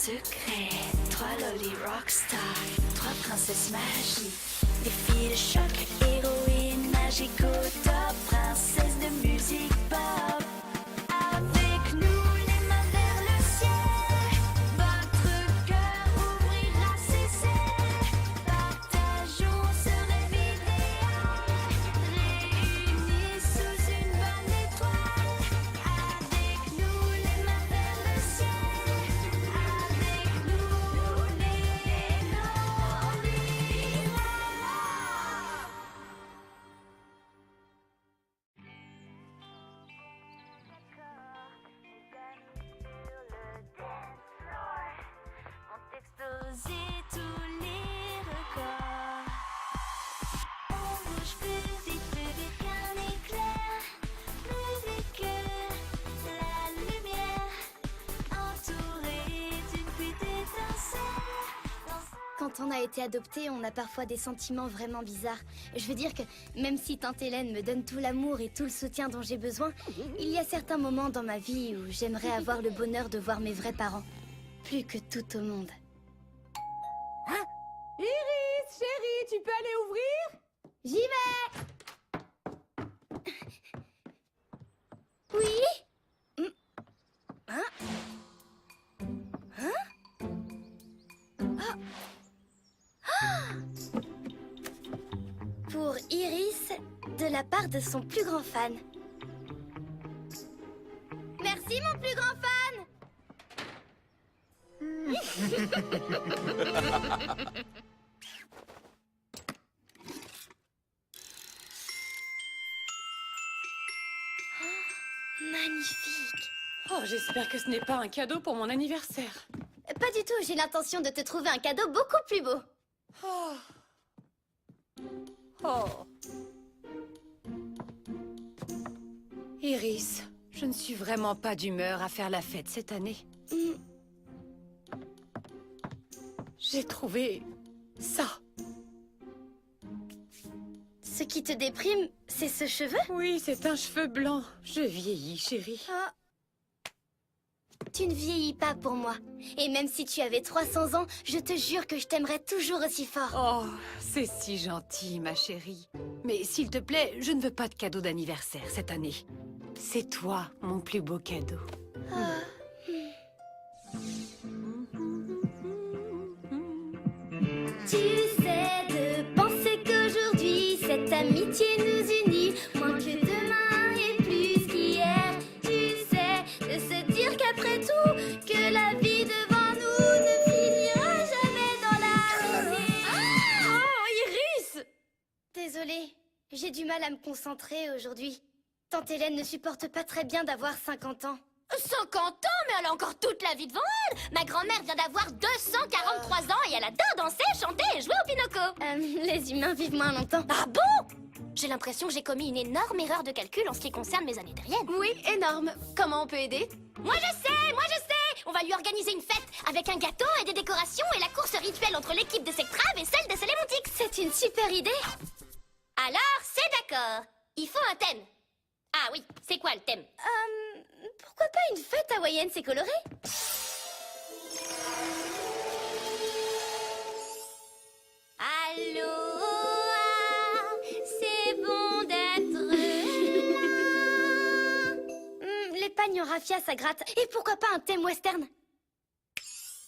secret, 3 lolly rockstar, 3 princesses magiques, des filles de choc, héroïnes magiques au top, princesses de musique pop. Avec nous les mains vers le ciel, votre cœur ouvrira ses ailes. Partageons ce rêve idéal, réunis sous une bonne étoile. Avec nous les mains vers le ciel, avec nous les Lolly. Ont explosé tous les records. On bouge plus vite qu'un éclair, plus vite que la lumière, entouré d'une pluie d'étincelles. Quand on a été adopté, on a parfois des sentiments vraiment bizarres. Je veux dire que même si tante Hélène me donne tout l'amour et tout le soutien dont j'ai besoin, il y a certains moments dans ma vie où j'aimerais avoir le bonheur de voir mes vrais parents. Plus que tout au monde. Iris, chérie, tu peux aller ouvrir? J'y vais! Oui? Hein? Hein? Ah! Ah! Pour Iris, de la part de son plus grand fan. Merci mon plus grand fan! Magnifique! Oh, j'espère que ce n'est pas un cadeau pour mon anniversaire. Pas du tout, j'ai l'intention de te trouver un cadeau beaucoup plus beau. Oh. Oh. Iris, je ne suis vraiment pas d'humeur à faire la fête cette année. Hmm. J'ai trouvé ça. Ce qui te déprime, c'est ce cheveu? Oui, c'est un cheveu blanc. Je vieillis, chérie. Ah. Tu ne vieillis pas pour moi. Et même si tu avais 300 ans, je te jure que je t'aimerais toujours aussi fort. Oh, c'est si gentil, ma chérie. Mais s'il te plaît, je ne veux pas de cadeau d'anniversaire cette année. C'est toi, mon plus beau cadeau. Ah. Tu sais de penser qu'aujourd'hui cette amitié nous unit moins que demain et plus qu'hier. Tu sais de se dire qu'après tout que la vie devant nous ne finira jamais dans la misère. Oh, Iris! Désolée, j'ai du mal à me concentrer aujourd'hui. Tante Hélène ne supporte pas très bien d'avoir 50 ans. 50 ans, mais elle a encore toute la vie devant elle. Ma grand-mère vient d'avoir 243 ans et elle adore danser, chanter et jouer au Pinocchio. Les humains vivent moins longtemps. Ah bon? J'ai l'impression que j'ai commis une énorme erreur de calcul en ce qui concerne mes années terriennes. Oui, énorme. Comment on peut aider? Moi je sais. On va lui organiser une fête avec un gâteau et des décorations et la course rituelle entre l'équipe de Sectrave et celle de Célémontix. C'est une super idée. Alors, c'est d'accord. Il faut un thème. Ah oui, c'est quoi le thème? Pourquoi pas une fête hawaïenne, c'est coloré? Aloha, c'est bon d'être là. Les pagnes en raffia, ça gratte. Et pourquoi pas un thème western?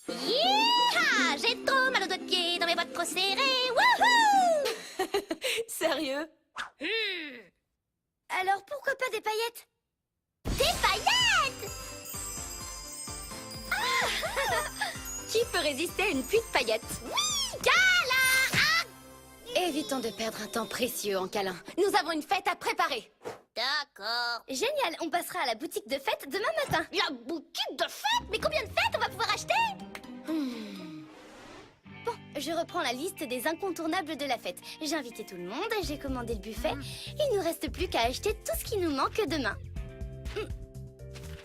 Yeeha! J'ai trop mal aux doigts de pied dans mes bottes trop serrées. Wouhou! Sérieux? Alors pourquoi pas des paillettes? Des paillettes! Qui peut résister à une pluie de paillettes? Oui, gala! Évitons de perdre un temps précieux en câlin. Nous avons une fête à préparer. D'accord. Génial, on passera à la boutique de fête demain matin. La boutique de fête? Mais combien de fêtes on va pouvoir acheter? Bon, je reprends la liste des incontournables de la fête. J'ai invité tout le monde, j'ai commandé le buffet. Il nous reste plus qu'à acheter tout ce qui nous manque demain.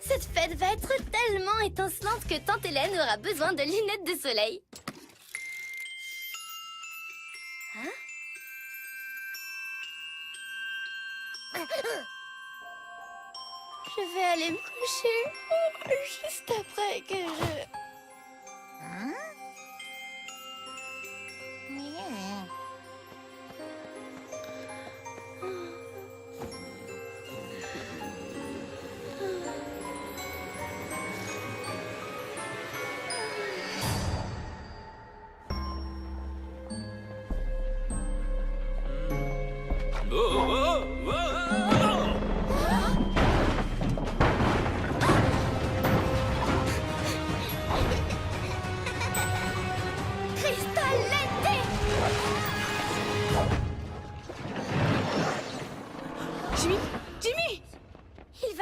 Cette fête va être tellement étincelante que tante Hélène aura besoin de lunettes de soleil. Hein? Je vais aller me coucher juste après que je...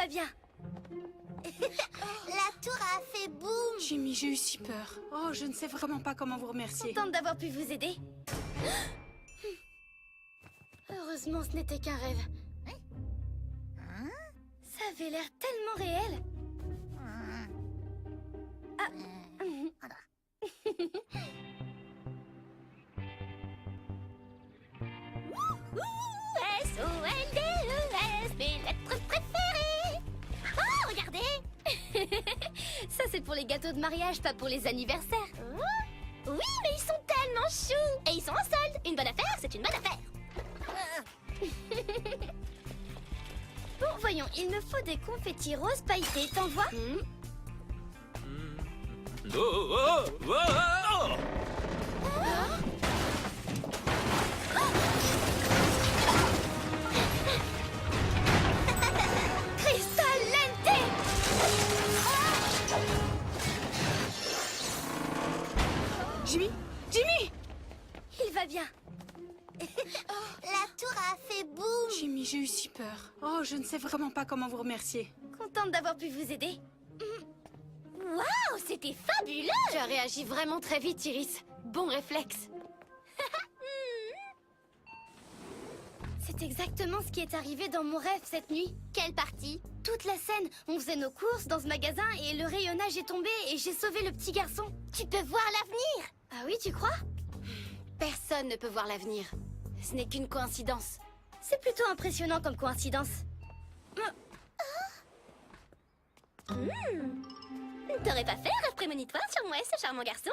bien. La tour a fait boum. Jimmy, j'ai eu si peur. Oh, je ne sais vraiment pas comment vous remercier. Contente d'avoir pu vous aider. Heureusement, ce n'était qu'un rêve. Ça avait l'air tellement réel. S-O-L-D-E-S, mes lettres préférées. Oh, regardez. Ça, c'est pour les gâteaux de mariage, pas pour les anniversaires. Oui, mais ils sont tellement choux. Et ils sont en solde. Une bonne affaire, c'est une bonne affaire. Bon, voyons, il me faut des confettis roses pailletés, t'en vois? Oh, oh, oh, oh. Crystal Lente! Jimmy? Jimmy! Il va bien. La tour a fait boum. Jimmy, j'ai eu si peur. Oh, je ne sais vraiment pas comment vous remercier. Contente d'avoir pu vous aider. Waouh, c'était fabuleux. Tu as réagi vraiment très vite, Iris. Bon réflexe. C'est exactement ce qui est arrivé dans mon rêve cette nuit. Quelle partie? Toute la scène, on faisait nos courses dans ce magasin et le rayonnage est tombé et j'ai sauvé le petit garçon. Tu peux voir l'avenir. Ah oui, tu crois? Personne ne peut voir l'avenir. Ce n'est qu'une coïncidence. C'est plutôt impressionnant comme coïncidence. T'aurais pas fait un rêve prémonitoire sur moi et ce charmant garçon?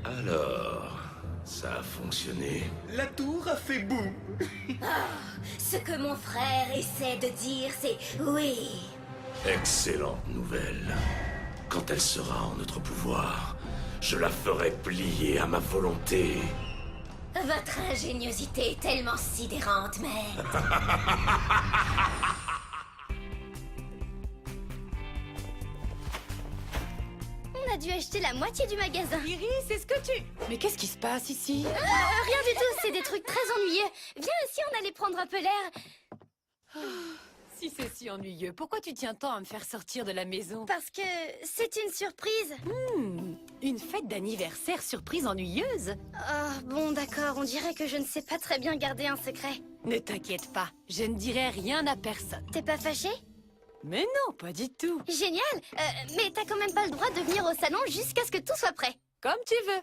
Alors, ça a fonctionné. La tour a fait boum. Ce que mon frère essaie de dire, c'est oui. Excellente nouvelle. Quand elle sera en notre pouvoir, je la ferai plier à ma volonté. Votre ingéniosité est tellement sidérante, mais... On a dû acheter la moitié du magasin. Iris, est-ce que tu... Mais qu'est-ce qui se passe ici? Rien du tout, c'est des trucs très ennuyeux. Viens ici, on allait prendre un peu l'air. Si c'est si ennuyeux, pourquoi tu tiens tant à me faire sortir de la maison? Parce que c'est une surprise. Une fête d'anniversaire surprise ennuyeuse? Oh, bon, d'accord, on dirait que je ne sais pas très bien garder un secret. Ne t'inquiète pas, je ne dirai rien à personne. T'es pas fâché? Mais non, pas du tout. Génial. Mais t'as quand même pas le droit de venir au salon jusqu'à ce que tout soit prêt. Comme tu veux.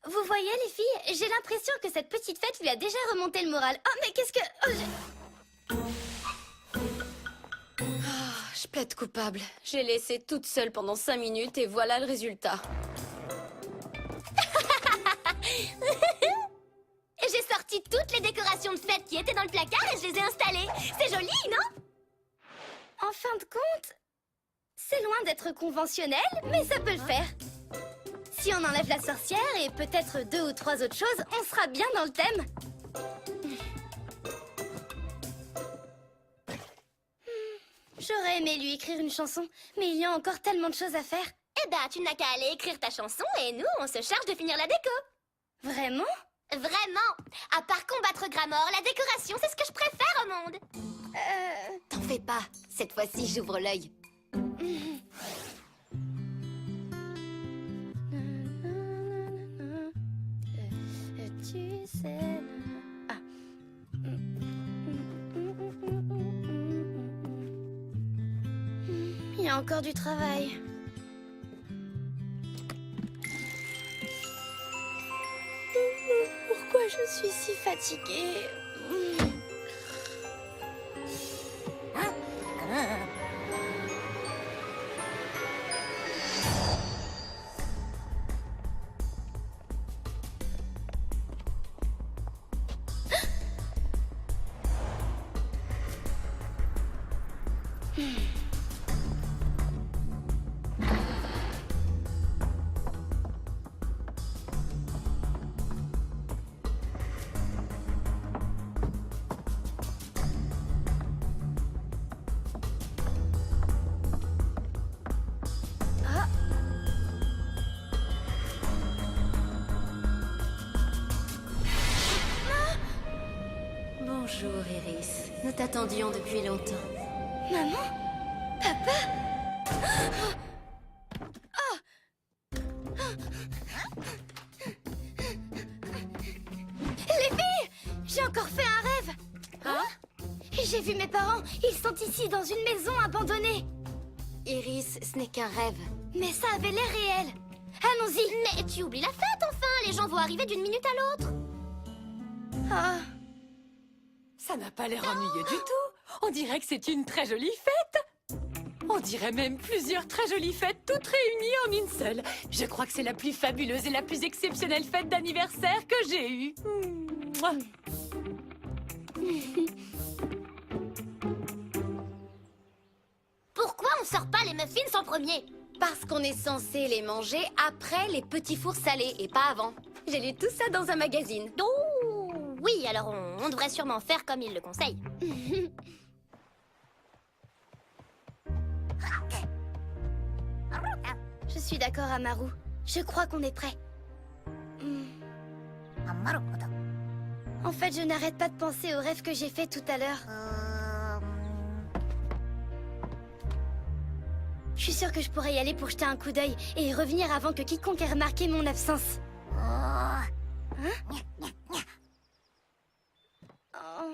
Vous voyez, les filles, j'ai l'impression que cette petite fête lui a déjà remonté le moral. Oh, mais qu'est-ce que... Oh, Je plaide coupable. J'ai laissé toute seule pendant 5 minutes et voilà le résultat. J'ai sorti toutes les décorations de fête qui étaient dans le placard et je les ai installées. C'est joli, non? En fin de compte, c'est loin d'être conventionnel, mais ça peut le faire. Si on enlève la sorcière et peut-être 2 ou 3 autres choses, on sera bien dans le thème. J'aurais aimé lui écrire une chanson, mais il y a encore tellement de choses à faire. Eh ben, tu n'as qu'à aller écrire ta chanson et nous, on se charge de finir la déco. Vraiment? Vraiment. À part combattre Gramor, la décoration, c'est ce que je préfère au monde. T'en fais pas. Cette fois-ci, j'ouvre l'œil. Tu sais... Ah. Il y a encore du travail. Pourquoi je suis si fatiguée? Bonjour, Iris. Nous t'attendions depuis longtemps. Maman? Papa? Les filles! J'ai encore fait un rêve! Hein? J'ai vu mes parents, ils sont ici dans une maison abandonnée. Iris, ce n'est qu'un rêve. Mais ça avait l'air réel. Allons-y. Mais tu oublies la fête, enfin. Les gens vont arriver d'une minute à l'autre. Ah, Ça n'a pas l'air ennuyeux du tout. On dirait que c'est une très jolie fête. On dirait même plusieurs très jolies fêtes toutes réunies en une seule. Je crois que c'est la plus fabuleuse et la plus exceptionnelle fête d'anniversaire que j'ai eue. Mouah. Pourquoi on sort pas les muffins en premier? Parce qu'on est censé les manger après les petits fours salés et pas avant. J'ai lu tout ça dans un magazine. Oh, oui, alors on devrait sûrement faire comme il le conseille. je suis d'accord, Amaru. Je crois qu'on est prêt. En fait, je n'arrête pas de penser au rêve que j'ai fait tout à l'heure. Je suis sûre que je pourrais y aller pour jeter un coup d'œil et y revenir avant que quiconque ait remarqué mon absence. Hein? Oh.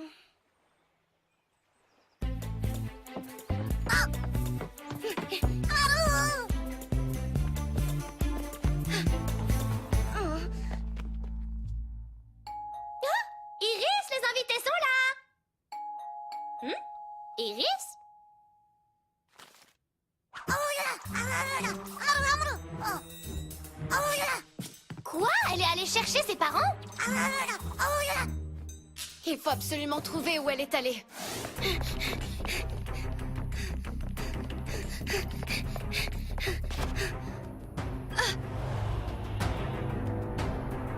Oh. Iris, les invités sont là. Iris? Quoi? Elle est allée chercher ses parents? Il faut absolument trouver où elle est allée.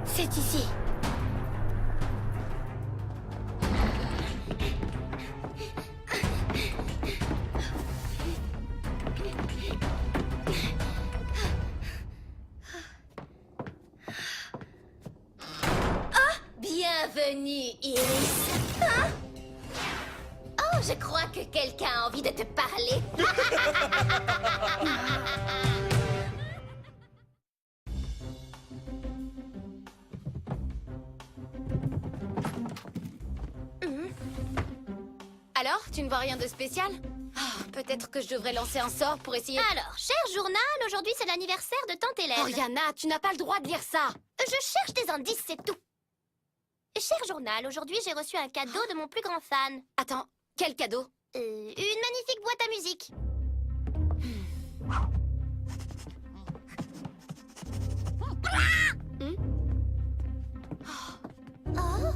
C'est ici. Bienvenue, Iris. Hein? Oh, je crois que quelqu'un a envie de te parler. Alors, tu ne vois rien de spécial? Peut-être que je devrais lancer un sort pour essayer... Alors, cher journal, aujourd'hui c'est l'anniversaire de Tante Hélène. Oriana, tu n'as pas le droit de lire ça. Je cherche des indices, c'est tout. Cher journal, aujourd'hui j'ai reçu un cadeau de mon plus grand fan. Attends, quel cadeau? Une magnifique boîte à musique. Oh.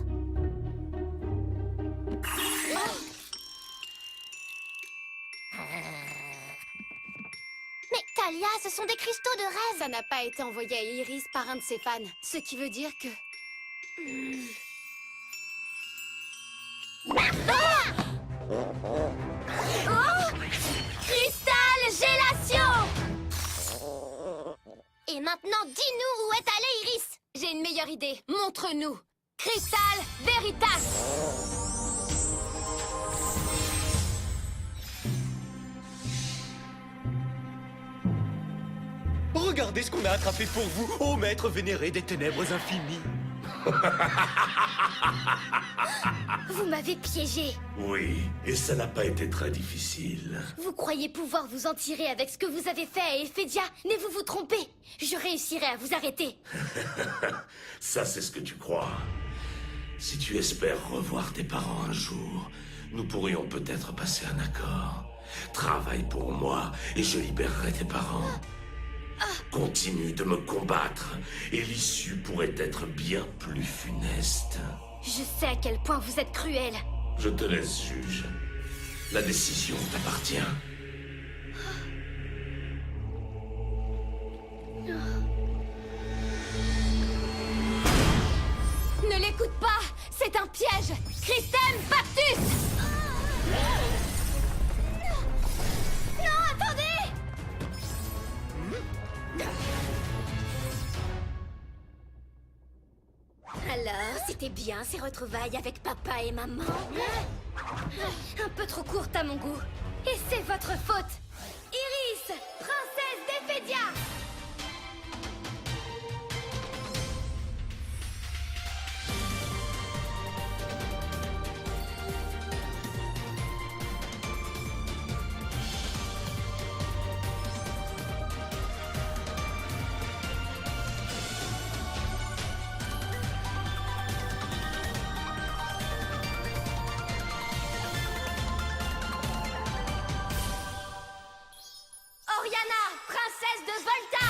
Mais Talia, ce sont des cristaux de rêve. Ça n'a pas été envoyé à Iris par un de ses fans. Ce qui veut dire que... Cristal Gélation. Et maintenant, dis-nous où est allée Iris. J'ai une meilleure idée. Montre-nous. Cristal Veritas. Regardez ce qu'on a attrapé pour vous, ô maître vénéré des ténèbres infinies. Vous m'avez piégé. Oui, et ça n'a pas été très difficile. Vous croyez pouvoir vous en tirer avec ce que vous avez fait à Elphédia, mais vous vous trompez. Je réussirai à vous arrêter. Ça, c'est ce que tu crois. Si tu espères revoir tes parents un jour, nous pourrions peut-être passer un accord. Travaille pour moi et je libérerai tes parents. Continue de me combattre et l'issue pourrait être bien plus funeste. Je sais à quel point vous êtes cruel. Je te laisse juge. La décision t'appartient. Ne l'écoute pas. C'est un piège. Christème Baptus. Non, attendez! Alors, c'était bien ces retrouvailles avec papa et maman? Un peu trop courte à mon goût. Et c'est votre faute. Iris, princesse d'Ephédia. Oriana, princesse de Volta.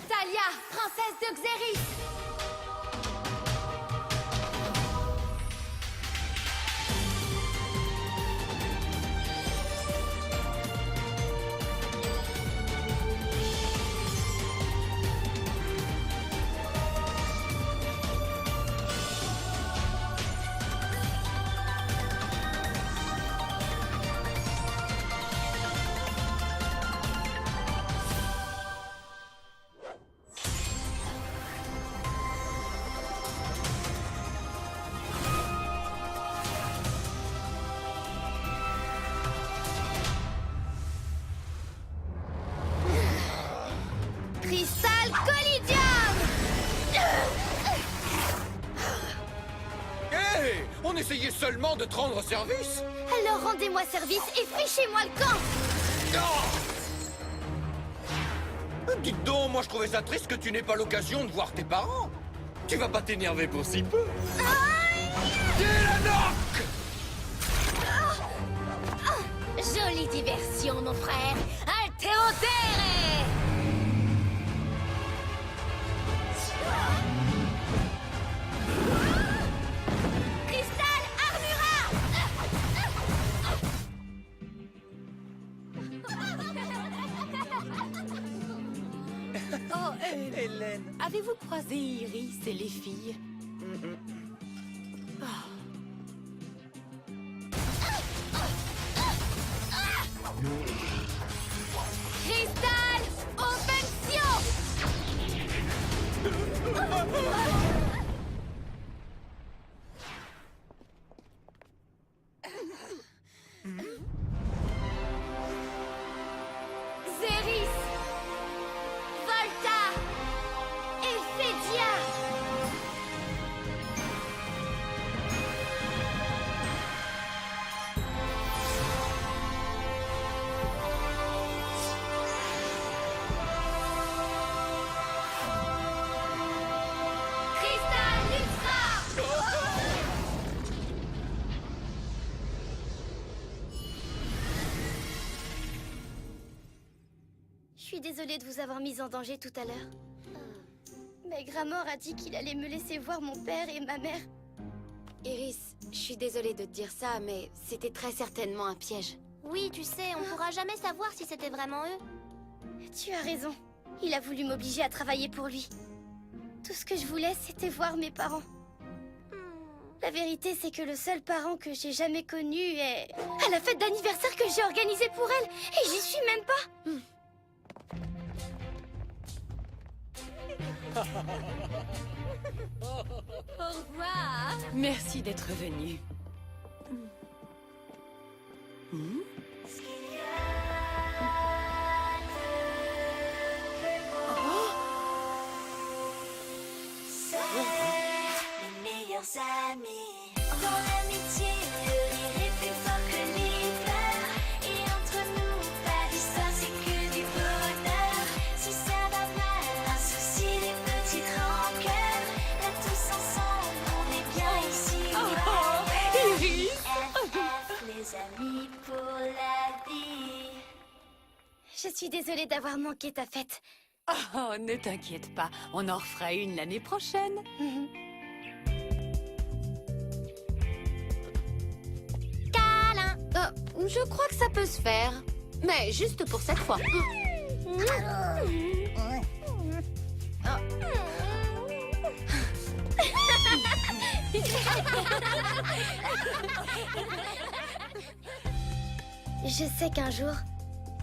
Talia, princesse de Xéris. Cristal Collidium. Hé, on essayait seulement de te rendre service. Alors rendez-moi service et fichez-moi le camp. Dites donc, moi je trouvais ça triste que tu n'aies pas l'occasion de voir tes parents. Tu vas pas t'énerver pour si peu. Télanoc! Jolie diversion, mon frère. Altéodère. Cristal Oh, Hélène. avez-vous croisé Iris et les filles? Cristal Offension. Xéris, Volta, Ephédia. Cristal Lustra. Je suis désolée de vous avoir mise en danger tout à l'heure. Mais Gramor a dit qu'il allait me laisser voir mon père et ma mère. Iris, je suis désolée de te dire ça, mais c'était très certainement un piège. Oui, tu sais, on pourra jamais savoir si c'était vraiment eux. Tu as raison. Il a voulu m'obliger à travailler pour lui. Tout ce que je voulais, c'était voir mes parents. La vérité, c'est que le seul parent que j'ai jamais connu est à la fête d'anniversaire que j'ai organisée pour elle. Et j'y suis même pas. Au revoir. Merci d'être venu. Les meilleurs amis. Dans l'amitié, le rire est plus fort que l'hiver. Et entre nous, pas d'histoire, c'est que du bonheur. Si ça va mal, un souci, des petites rancœurs. Là, tous ensemble, on est bien ici. Iris! FF, les amis pour la vie. Je suis désolée d'avoir manqué ta fête. Oh, ne t'inquiète pas, on en refera une l'année prochaine. Je crois que ça peut se faire. Mais juste pour cette fois. Je sais qu'un jour,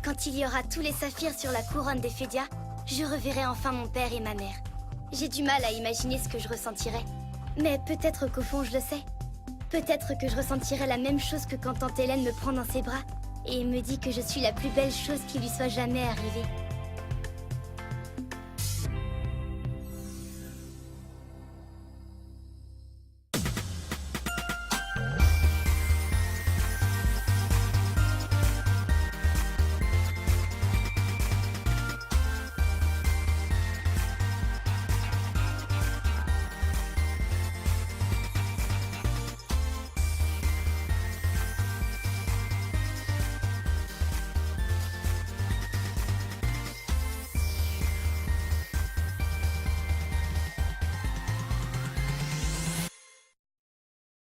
quand il y aura tous les saphirs sur la couronne des Fédia, je reverrai enfin mon père et ma mère. J'ai du mal à imaginer ce que je ressentirais. Mais peut-être qu'au fond je le sais. Peut-être que je ressentirais la même chose que quand tante Hélène me prend dans ses bras et me dit que je suis la plus belle chose qui lui soit jamais arrivée.